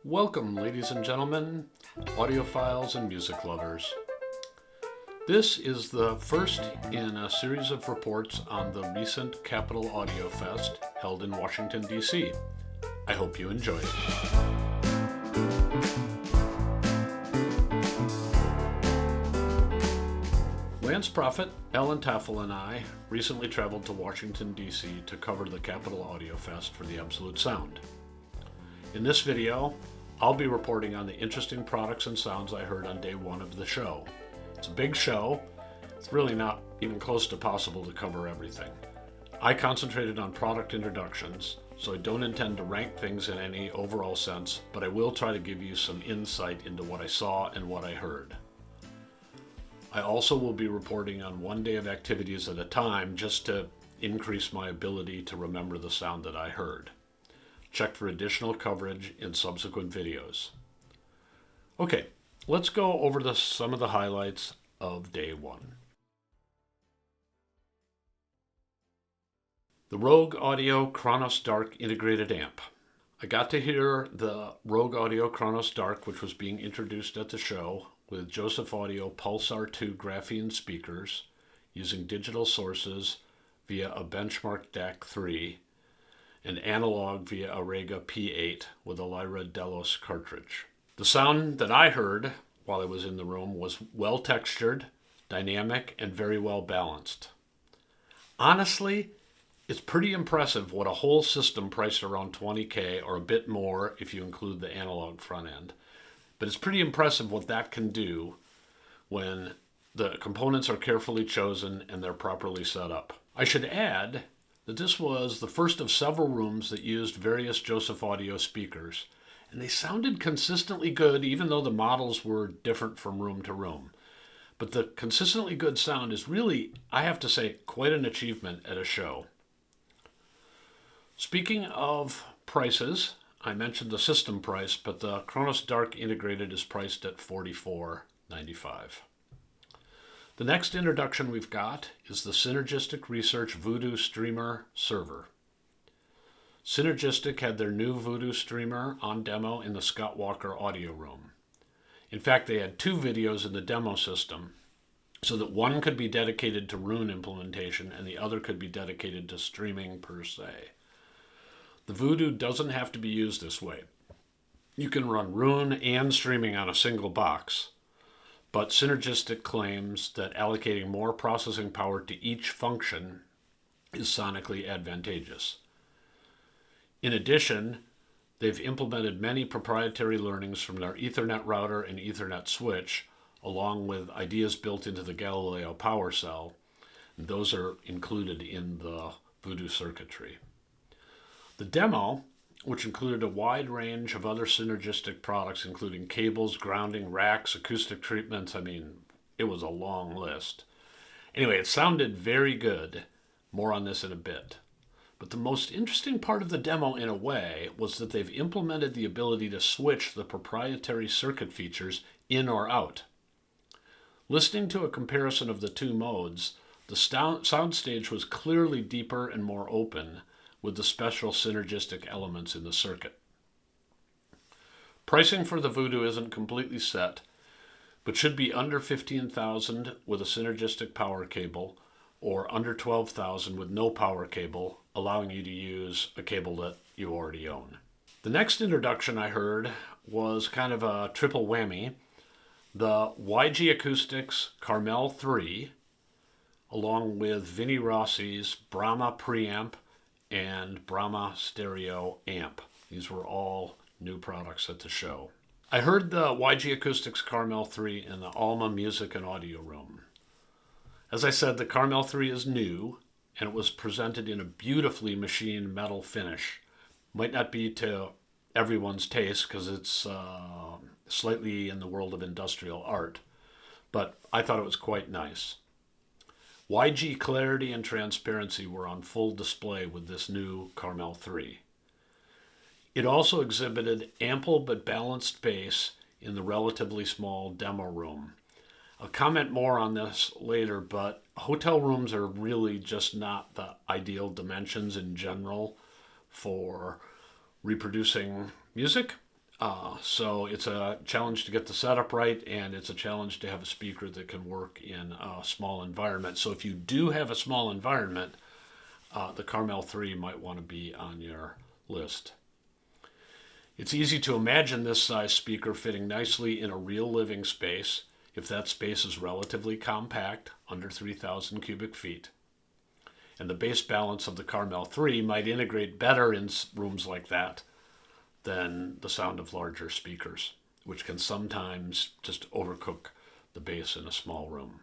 Welcome, ladies and gentlemen, audiophiles and music lovers. This is the first in a series of reports on the recent Capitol Audio Fest held in Washington, D.C. I hope you enjoy it. Lance Prophet, Alan Taffel, and I recently traveled to Washington, D.C. to cover the Capitol Audio Fest for the Absolute Sound. In this video, I'll be reporting on the interesting products and sounds I heard on day one of the show. It's a big show. It's really not even close to possible to cover everything. I concentrated on product introductions, so I don't intend to rank things in any overall sense, but I will try to give you some insight into what I saw and what I heard. I also will be reporting on one day of activities at a time just to increase my ability to remember the sound that I heard. Check for additional coverage in subsequent videos. Okay, let's go over some of the highlights of day one. The Rogue Audio Cronus Dark Integrated Amp. I got to hear the Rogue Audio Cronus Dark, which was being introduced at the show, with Joseph Audio Pulsar 2 graphene speakers using digital sources via a Benchmark DAC 3 and analog via a Rega P8 with a Lyra Delos cartridge. The sound that I heard while I was in the room was well textured, dynamic, and very well balanced. Honestly, it's pretty impressive what a whole system priced around $20,000 or a bit more if you include the analog front end. But it's pretty impressive what that can do when the components are carefully chosen and they're properly set up. I should add that this was the first of several rooms that used various Joseph Audio speakers, and they sounded consistently good even though the models were different from room to room. But the consistently good sound is really, I have to say, quite an achievement at a show. Speaking of prices, I mentioned the system price, but the Cronus Dark Integrated is priced at $44.95. The next introduction we've got is the Synergistic Research Voodoo Streamer server. Synergistic had their new Voodoo Streamer on demo in the Scott Walker audio room. In fact, they had two videos in the demo system, so that one could be dedicated to Roon implementation and the other could be dedicated to streaming per se. The Voodoo doesn't have to be used this way. You can run Roon and streaming on a single box, but Synergistic claims that allocating more processing power to each function is sonically advantageous. In addition, they've implemented many proprietary learnings from their Ethernet router and Ethernet switch, along with ideas built into the Galileo power cell. And those are included in the Voodoo circuitry. The demo, which included a wide range of other Synergistic products, including cables, grounding, racks, acoustic treatments, it was a long list. Anyway, it sounded very good. More on this in a bit. But the most interesting part of the demo, in a way, was that they've implemented the ability to switch the proprietary circuit features in or out. Listening to a comparison of the two modes, the soundstage was clearly deeper and more open, with the special synergistic elements in the circuit. Pricing for the Voodoo isn't completely set, but should be under $15,000 with a synergistic power cable, or under $12,000 with no power cable, allowing you to use a cable that you already own. The next introduction I heard was kind of a triple whammy. The YG Acoustics Carmel 3, along with Vinnie Rossi's Brahma preamp and Brahma stereo amp. These were all new products at the show. I heard the YG Acoustics Carmel 3 in the Alma Music and Audio Room. As I said, the Carmel 3 is new, and it was presented in a beautifully machined metal finish. Might not be to everyone's taste because it's slightly in the world of industrial art, but I thought it was quite nice. YG clarity and transparency were on full display with this new Carmel 3. It also exhibited ample but balanced bass in the relatively small demo room. I'll comment more on this later, but hotel rooms are really just not the ideal dimensions in general for reproducing music. So it's a challenge to get the setup right, and it's a challenge to have a speaker that can work in a small environment. So if you do have a small environment, the Carmel 3 might want to be on your list. It's easy to imagine this size speaker fitting nicely in a real living space, if that space is relatively compact, under 3,000 cubic feet. And the bass balance of the Carmel 3 might integrate better in rooms like that than the sound of larger speakers, which can sometimes just overcook the bass in a small room.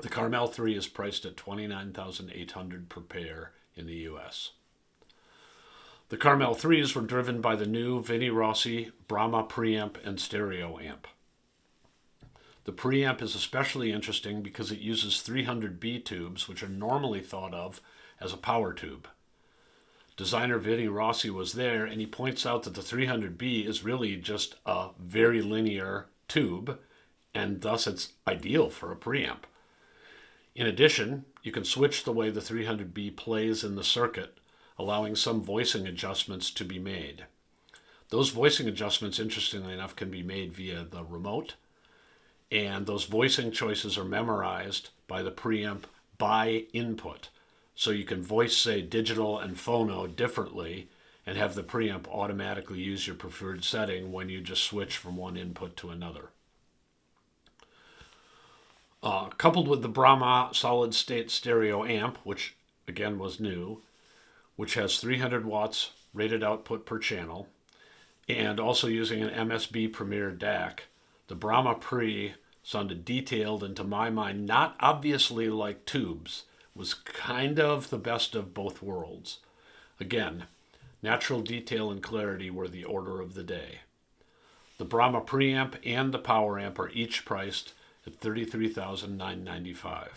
The Carmel 3 is priced at $29,800 per pair in the US. The Carmel 3s were driven by the new Vinnie Rossi Brahma preamp and stereo amp. The preamp is especially interesting because it uses 300B tubes, which are normally thought of as a power tube. Designer Vinnie Rossi was there, and he points out that the 300B is really just a very linear tube, and thus it's ideal for a preamp. In addition, you can switch the way the 300B plays in the circuit, allowing some voicing adjustments to be made. Those voicing adjustments, interestingly enough, can be made via the remote, and those voicing choices are memorized by the preamp by input. So you can voice, say, digital and phono differently and have the preamp automatically use your preferred setting when you just switch from one input to another. Coupled with the Brahma solid-state stereo amp, which again was new, which has 300 watts rated output per channel, and also using an MSB Premier DAC, the Brahma Pre sounded detailed and, to my mind, not obviously like tubes, was kind of the best of both worlds. Again, natural detail and clarity were the order of the day. The Brahma preamp and the power amp are each priced at $33,995.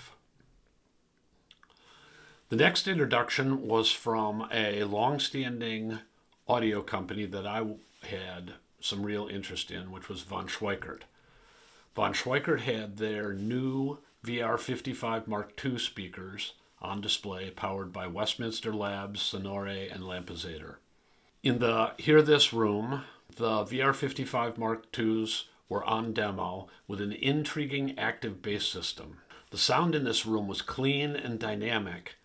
The next introduction was from a long-standing audio company that I had some real interest in, which was von Schweikert. Von Schweikert had their new VR55 Mark II speakers on display, powered by Westminster Labs, Sonore, and Lampezator. In the Hear This room, the VR55 Mark IIs were on demo with an intriguing active bass system. The sound in this room was clean and dynamic,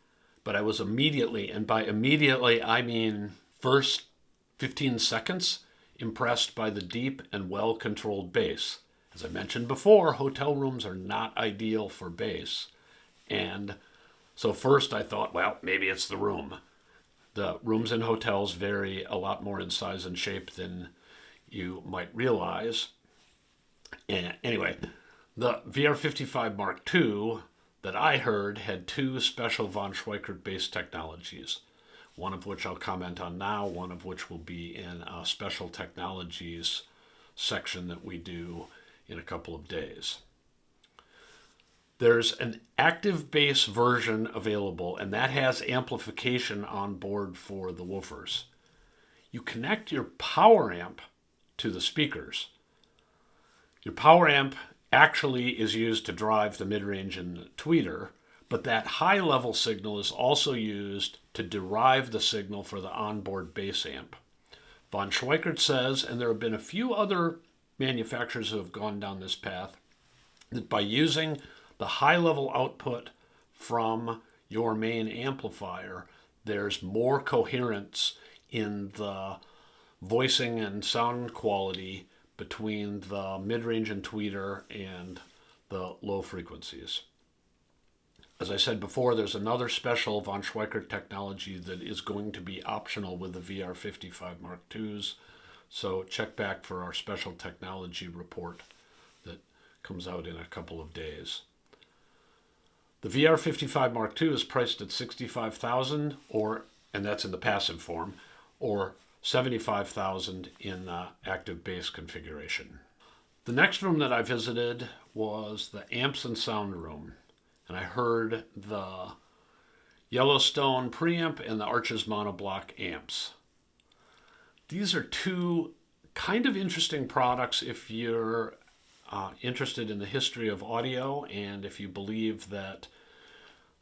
but I was immediately, and by immediately I mean first 15 seconds, impressed by the deep and well-controlled bass. As I mentioned before, hotel rooms are not ideal for bass. And so first I thought, well, maybe it's the room. The rooms in hotels vary a lot more in size and shape than you might realize. And anyway, the VR55 Mark II that I heard had two special von Schweikert bass technologies, one of which I'll comment on now, one of which will be in a special technologies section that we do in a couple of days. There's an active bass version available, and that has amplification on board for the woofers. You connect your power amp to the speakers. Your power amp actually is used to drive the mid-range and the tweeter, but that high-level signal is also used to derive the signal for the onboard bass amp. Von Schweikert says, and there have been a few other manufacturers who have gone down this path, that by using the high-level output from your main amplifier, there's more coherence in the voicing and sound quality between the mid-range and tweeter and the low frequencies. As I said before, there's another special von Schweikert technology that is going to be optional with the VR55 Mark IIs, so check back for our special technology report that comes out in a couple of days. The VR55 Mark II is priced at $65,000, and that's in the passive form, or $75,000 in the active bass configuration. The next room that I visited was the Ampsandsound Room, and I heard the Yellowstone preamp and the Arches monoblock amps. These are two kind of interesting products if you're interested in the history of audio, and if you believe that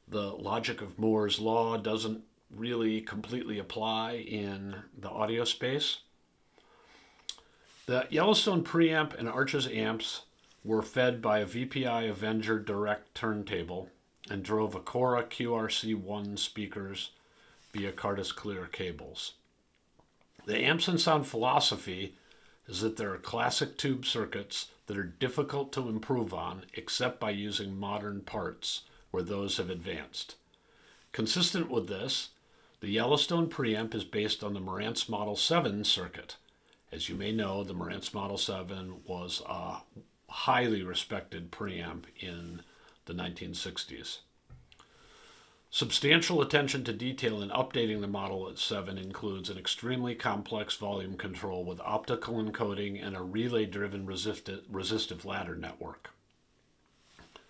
the logic of Moore's law doesn't really completely apply in the audio space. The Yellowstone preamp and Arches amps were fed by a VPI Avenger Direct turntable and drove Sikora QRC1 speakers via Cardis Clear cables. The Ampsandsound philosophy is that there are classic tube circuits that are difficult to improve on except by using modern parts where those have advanced. Consistent with this, the Yellowstone preamp is based on the Marantz Model 7 circuit. As you may know, the Marantz Model 7 was a highly respected preamp in the 1960s. Substantial attention to detail in updating the Model 7 includes an extremely complex volume control with optical encoding and a relay-driven resistive ladder network.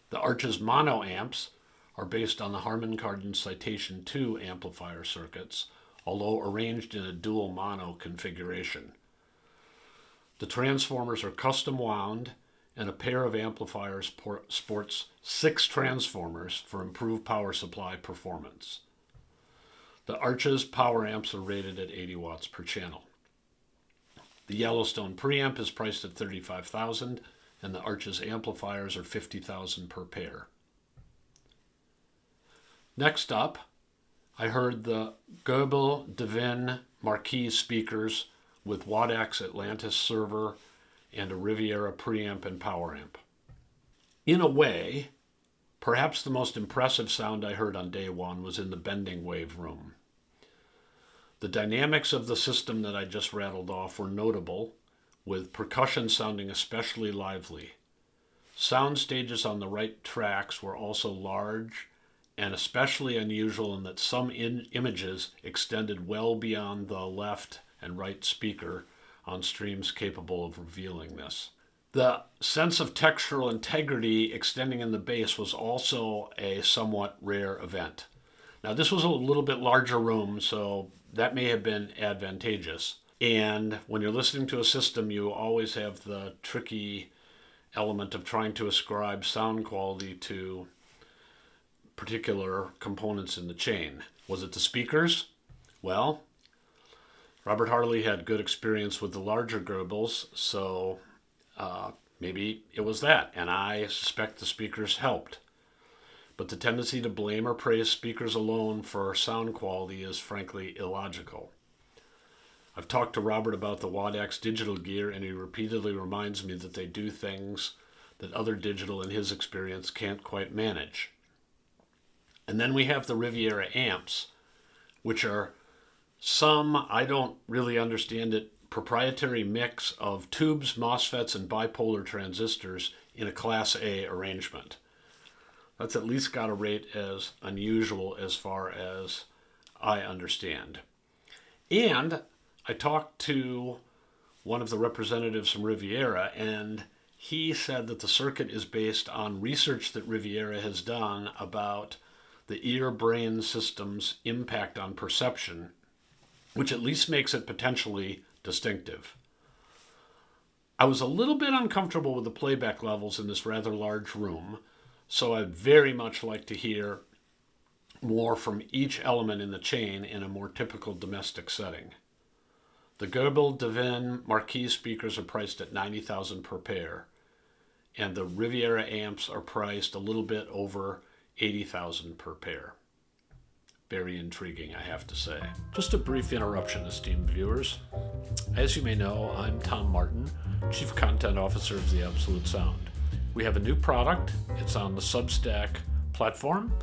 The Arches mono amps are based on the Harman Kardon Citation 2 amplifier circuits, although arranged in a dual mono configuration. The transformers are custom wound, and a pair of amplifiers sports 6 transformers for improved power supply performance. The Arches power amps are rated at 80 watts per channel. The Yellowstone preamp is priced at $35,000, and the Arches amplifiers are $50,000 per pair. Next up, I heard the Divin Marquis speakers with Wadax Atlantis server and a Riviera preamp and power amp. In a way, perhaps the most impressive sound I heard on day one was in the bending wave room. The dynamics of the system that I just rattled off were notable, with percussion sounding especially lively. Sound stages on the right tracks were also large and especially unusual in that some images extended well beyond the left and right speaker on streams capable of revealing this. The sense of textural integrity extending in the bass was also a somewhat rare event. Now, this was a little bit larger room, so that may have been advantageous. And when you're listening to a system, you always have the tricky element of trying to ascribe sound quality to particular components in the chain. Was it the speakers? Well, Robert Harley had good experience with the larger Goebbels, so maybe it was that, and I suspect the speakers helped. But the tendency to blame or praise speakers alone for sound quality is frankly illogical. I've talked to Robert about the Wadax digital gear, and he repeatedly reminds me that they do things that other digital, in his experience, can't quite manage. And then we have the Riviera amps, which are some, I don't really understand it, proprietary mix of tubes, MOSFETs, and bipolar transistors in a Class A arrangement. That's at least got to rate as unusual as far as I understand. And I talked to one of the representatives from Riviera, and he said that the circuit is based on research that Riviera has done about the ear-brain system's impact on perception, which at least makes it potentially distinctive. I was a little bit uncomfortable with the playback levels in this rather large room, so I'd very much like to hear more from each element in the chain in a more typical domestic setting. The Goebbels Divin Marquis speakers are priced at $90,000 per pair, and the Riviera amps are priced a little bit over $80,000 per pair. Very intriguing, I have to say. Just a brief interruption, esteemed viewers. As you may know, I'm Tom Martin, Chief Content Officer of the Absolute Sound. We have a new product. It's on the Substack platform,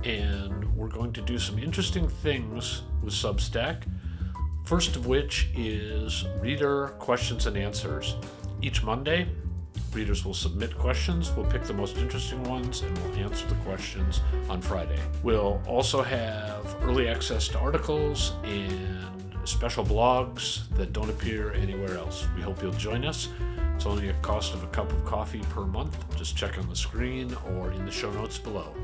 and we're going to do some interesting things with Substack. First of which is reader questions and answers. Each Monday, readers will submit questions. We'll pick the most interesting ones and we'll answer the questions on Friday. We'll also have early access to articles and special blogs that don't appear anywhere else. We hope you'll join us. It's only a cost of a cup of coffee per month. Just check on the screen or in the show notes below.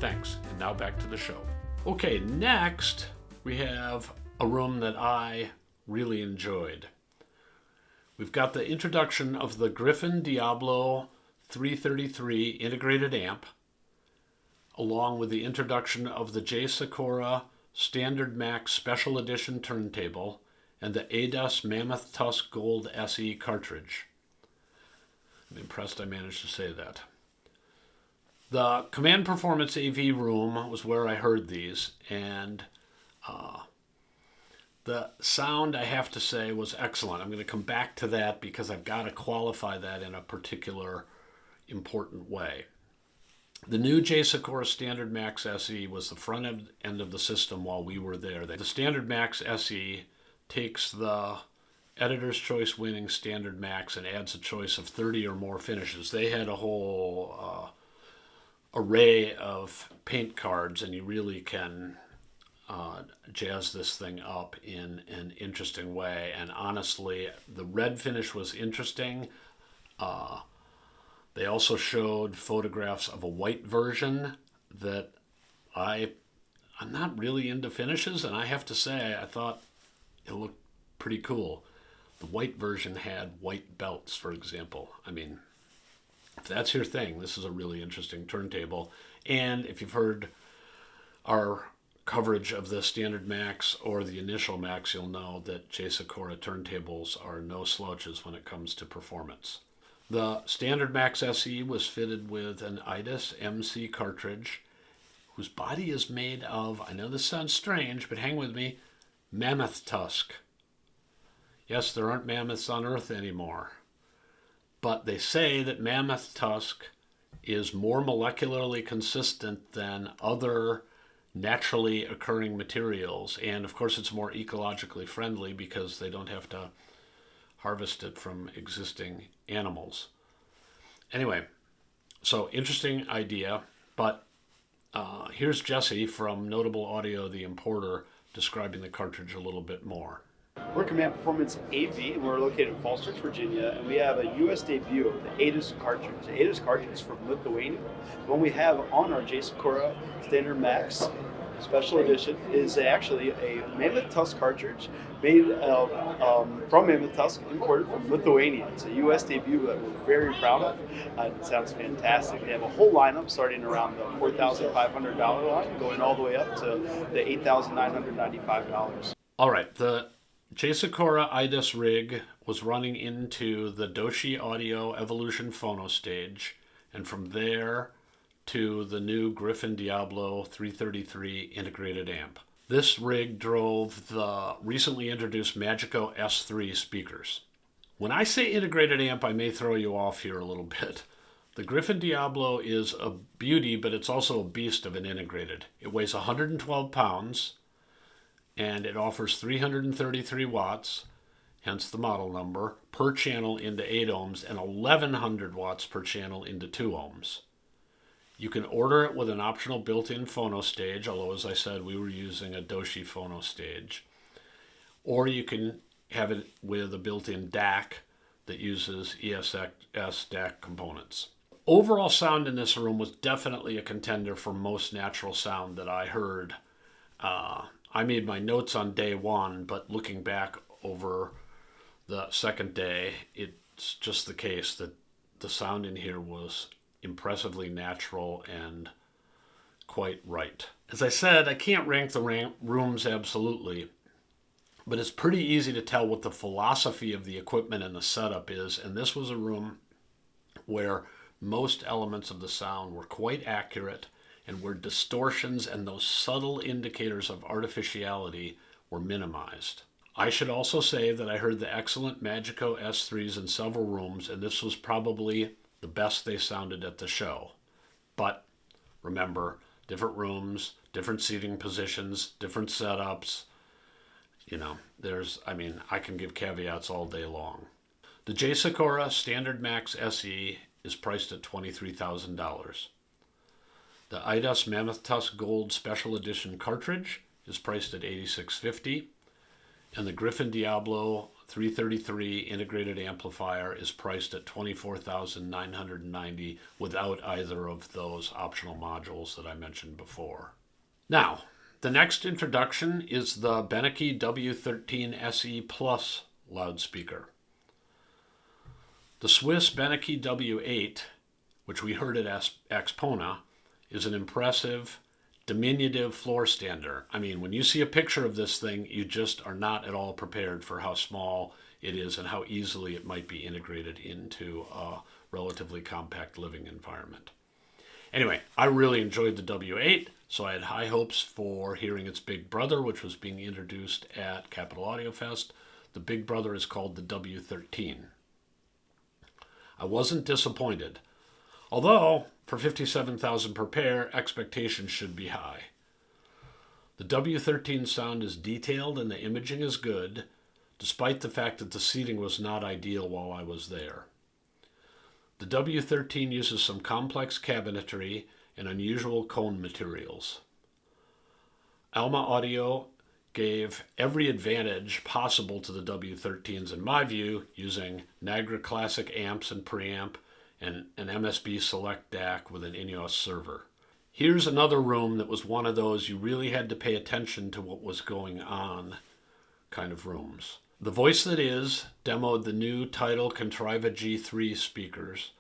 Thanks. And now back to the show. Okay, next we have a room that I really enjoyed. We've got the introduction of the Gryphon Diablo 333 integrated amp, along with the introduction of the Sikora Standard Max Special Edition turntable and the ADAS Mammoth Tusk Gold SE cartridge. I'm impressed I managed to say that. The Command Performance AV room was where I heard these, and the sound, I have to say, was excellent. I'm going to come back to that because I've got to qualify that in a particular important way. The new Sikora Standard Max SE was the front end of the system while we were there. The Standard Max SE takes the Editor's Choice winning Standard Max and adds a choice of 30 or more finishes. They had a whole array of paint cards, and you really can jazz this thing up in an interesting way. And honestly, the red finish was interesting. They also showed photographs of a white version that I'm not really into finishes, and I have to say I thought it looked pretty cool. The white version had white belts, for example. I mean, if that's your thing, this is a really interesting turntable. And if you've heard our coverage of the Standard Max or the initial Max, you'll know that Sikora turntables are no slouches when it comes to performance. The Standard Max SE was fitted with an IDAS MC cartridge whose body is made of, I know this sounds strange, but hang with me, mammoth tusk. Yes, there aren't mammoths on Earth anymore, but they say that mammoth tusk is more molecularly consistent than other naturally occurring materials, and of course it's more ecologically friendly because they don't have to harvest it from existing animals. Anyway, so interesting idea, but here's Jesse from Notable Audio, the importer, describing the cartridge a little bit more. We're Command Performance AV, and we're located in Falls Church, Virginia, and we have a U.S. debut of the ADAS cartridge. The ADAS cartridge is from Lithuania. The one we have on our Sikora Standard Max Special Edition is actually a Mammoth Tusk cartridge made from Mammoth Tusk, imported from Lithuania. It's a U.S. debut that we're very proud of. It sounds fantastic. They have a whole lineup starting around the $4,500 line, going all the way up to the $8,995. All right, the Sikora IDAS rig was running into the Doshi Audio Evolution Phono stage, and from there to the new Gryphon Diablo 333 integrated amp. This rig drove the recently introduced Magico S3 speakers. When I say integrated amp, I may throw you off here a little bit. The Gryphon Diablo is a beauty, but it's also a beast of an integrated. It weighs 112 pounds, and it offers 333 watts, hence the model number, per channel into 8 ohms, and 1100 watts per channel into 2 ohms. You can order it with an optional built-in phono stage, although as I said, we were using a Doshi phono stage. Or you can have it with a built-in DAC that uses ESX DAC components. Overall sound in this room was definitely a contender for most natural sound that I heard. I made my notes on day one, but looking back over the second day, it's just the case that the sound in here was impressively natural and quite right. As I said, I can't rank the rooms absolutely, but it's pretty easy to tell what the philosophy of the equipment and the setup is, and this was a room where most elements of the sound were quite accurate and where distortions and those subtle indicators of artificiality were minimized. I should also say that I heard the excellent Magico S3s in several rooms, and this was probably the best they sounded at the show. But remember, different rooms, different seating positions, different setups. You know, I can give caveats all day long. The Sikora Standard Max SE is priced at $23,000. The IDAS Mammoth Tusk Gold Special Edition cartridge is priced at $86.50, and the Gryphon Diablo 333 integrated amplifier is priced at $24,990 without either of those optional modules that I mentioned before. Now, the next introduction is the Beneke W13 SE Plus loudspeaker. The Swiss Beneke W8, which we heard at Axpona, is an impressive diminutive floor stander. I mean, when you see a picture of this thing, you just are not at all prepared for how small it is and how easily it might be integrated into a relatively compact living environment. Anyway, I really enjoyed the W8, so I had high hopes for hearing its big brother, which was being introduced at Capital Audio Fest. The big brother is called the W13. I wasn't disappointed, although for $57,000 per pair, expectations should be high. The W13 sound is detailed and the imaging is good, despite the fact that the seating was not ideal while I was there. The W13 uses some complex cabinetry and unusual cone materials. Alma Audio gave every advantage possible to the W13s in my view, using Niagara Classic amps and preamp and an MSB Select DAC with an INEOS server. Here's another room that was one of those you really had to pay attention to what was going on kind of rooms. The Voice That Is demoed the new TIDAL Contriva G3 speakers,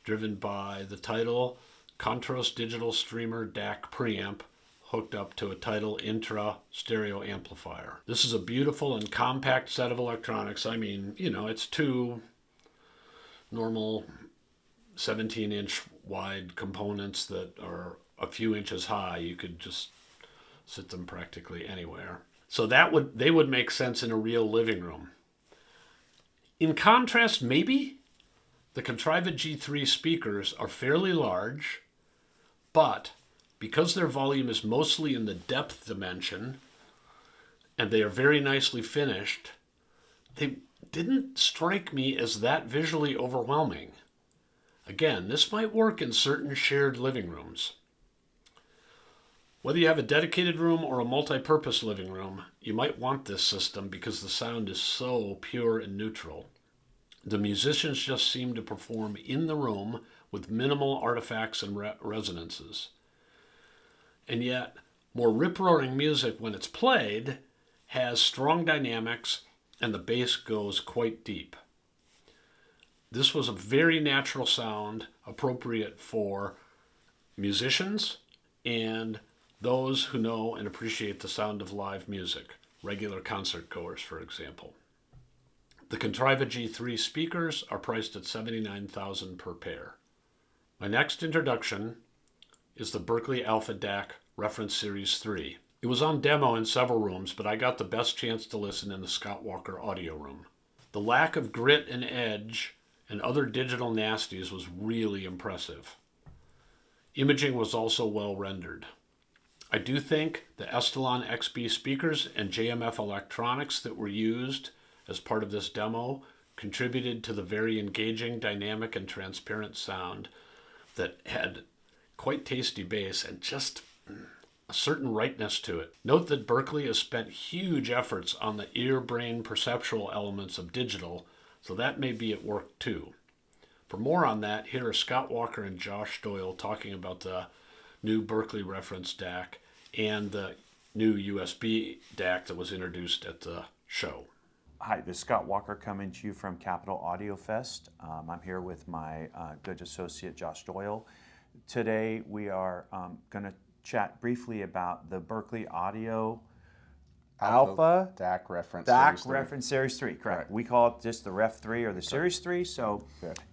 driven by the TIDAL Cronus digital streamer DAC preamp hooked up to a TIDAL Intra stereo amplifier. This is a beautiful and compact set of electronics. I mean, it's two normal 17-inch wide components that are a few inches high. You could just sit them practically anywhere. So they would make sense in a real living room. In contrast, maybe the Contriva G3 speakers are fairly large, but because their volume is mostly in the depth dimension and they are very nicely finished, they didn't strike me as that visually overwhelming. Again, this might work in certain shared living rooms. Whether you have a dedicated room or a multi-purpose living room, you might want this system because the sound is so pure and neutral. The musicians just seem to perform in the room with minimal artifacts and resonances. And yet, more rip-roaring music when it's played has strong dynamics and the bass goes quite deep. This was a very natural sound, appropriate for musicians and those who know and appreciate the sound of live music, regular concert goers, for example. The Contriva G3 speakers are priced at $79,000 per pair. My next introduction is the Berkeley Alpha DAC Reference Series 3. It was on demo in several rooms, but I got the best chance to listen in the Scott Walker audio room. The lack of grit and edge and other digital nasties was really impressive. Imaging was also well rendered. I do think the Estelon XB speakers and JMF electronics that were used as part of this demo contributed to the very engaging, dynamic, and transparent sound that had quite tasty bass and just a certain rightness to it. Note that Berkeley has spent huge efforts on the ear-brain perceptual elements of digital, so that may be at work too. For more on that, here are Scott Walker and Josh Doyle talking about the new Berkeley reference DAC and the new USB DAC that was introduced at the show. Hi, this is Scott Walker coming to you from Capital Audio Fest. I'm here with my good associate Josh Doyle. Today we are going to chat briefly about the Berkeley Audio Alpha DAC Reference Series 3, correct. Right. We call it just the Ref 3 or the Series 3. So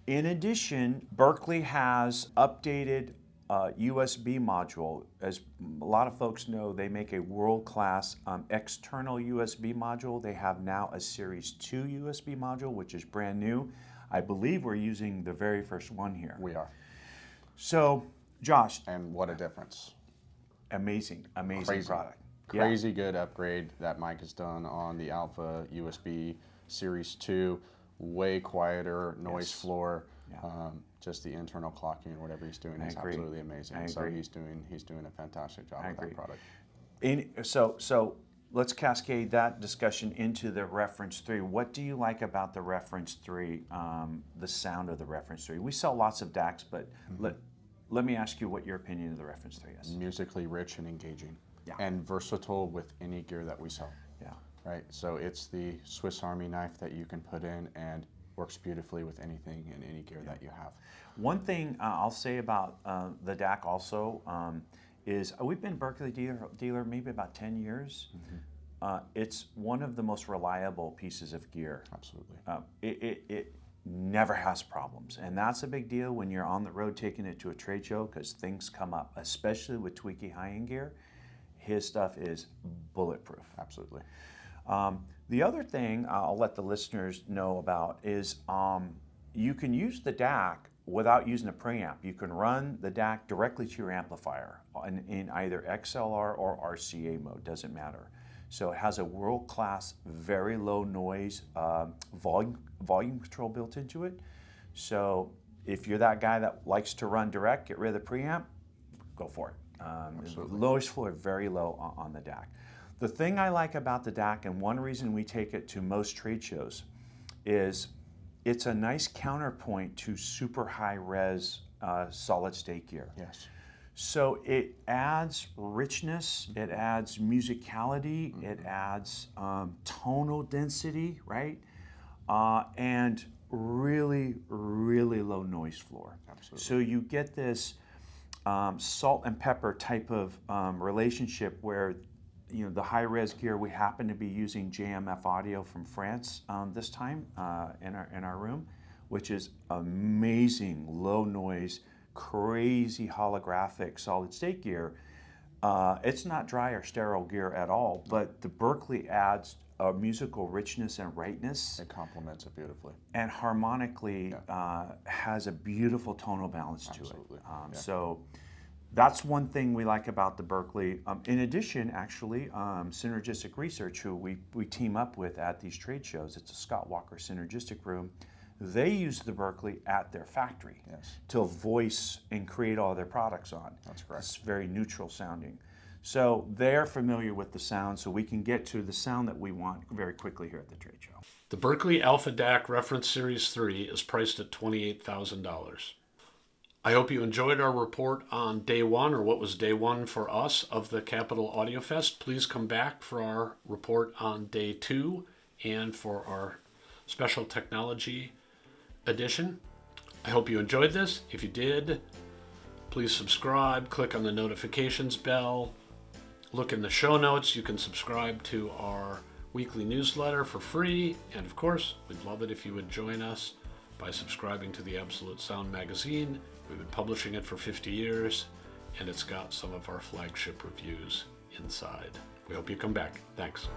in addition, Berkeley has updated USB module. As a lot of folks know, they make a world-class external USB module. They have now a Series 2 USB module, which is brand new. I believe we're using the very first one here. We are. So, Josh. And what a difference. Amazing Crazy product. Crazy good upgrade that Mike has done on the Alpha USB Series 2. Way quieter noise floor. Yeah. Just the internal clocking and whatever he's doing is absolutely amazing. So he's doing a fantastic job with that product. So let's cascade that discussion into the Reference 3. What do you like about the Reference 3, the sound of the Reference 3? We sell lots of DACs, but let me ask you what your opinion of the Reference 3 is. Musically rich and engaging, and versatile with any gear that we sell. Yeah. Right. So it's the Swiss Army knife that you can put in and works beautifully with anything and any gear that you have. One thing I'll say about the DAC also is we've been Berkeley dealer maybe about 10 years. It's one of the most reliable pieces of gear. Absolutely. It never has problems, and that's a big deal when you're on the road taking it to a trade show, because things come up, especially with tweaky high-end gear. His stuff is bulletproof. Absolutely. The other thing I'll let the listeners know about is you can use the DAC without using a preamp. You can run the DAC directly to your amplifier in either XLR or RCA mode, doesn't matter. So it has a world-class, very low noise volume control built into it. So if you're that guy that likes to run direct, get rid of the preamp, go for it. Noise floor very low on the DAC. The thing I like about the DAC, and one reason we take it to most trade shows, is it's a nice counterpoint to super high-res solid-state gear. Yes. So it adds richness, it adds musicality, it adds tonal density, right? And really, really low noise floor. Absolutely. So you get this salt and pepper type of relationship where, you know, the high-res gear, we happen to be using JMF audio from France this time in our room, which is amazing low noise, crazy holographic solid state gear. It's not dry or sterile gear at all, but the Berkeley adds a musical richness and rightness. It complements it beautifully. And harmonically has a beautiful tonal balance to Absolutely. it. So that's one thing we like about the Berkeley. In addition, actually, Synergistic Research, who we team up with at these trade shows, it's a Scott Walker Synergistic Room. They use the Berkeley at their factory to voice and create all their products on. That's correct. It's very neutral sounding. So they're familiar with the sound, so we can get to the sound that we want very quickly here at the trade show. The Berkeley Alpha DAC Reference Series 3 is priced at $28,000. I hope you enjoyed our report on day one, or what was day one for us, of the Capital Audio Fest. Please come back for our report on day two and for our special technology edition. I hope you enjoyed this. If you did, please subscribe, click on the notifications bell, look in the show notes. You can subscribe to our weekly newsletter for free, and of course, we'd love it if you would join us by subscribing to the Absolute Sound magazine. We've been publishing it for 50 years, and it's got some of our flagship reviews inside. We hope you come back. Thanks.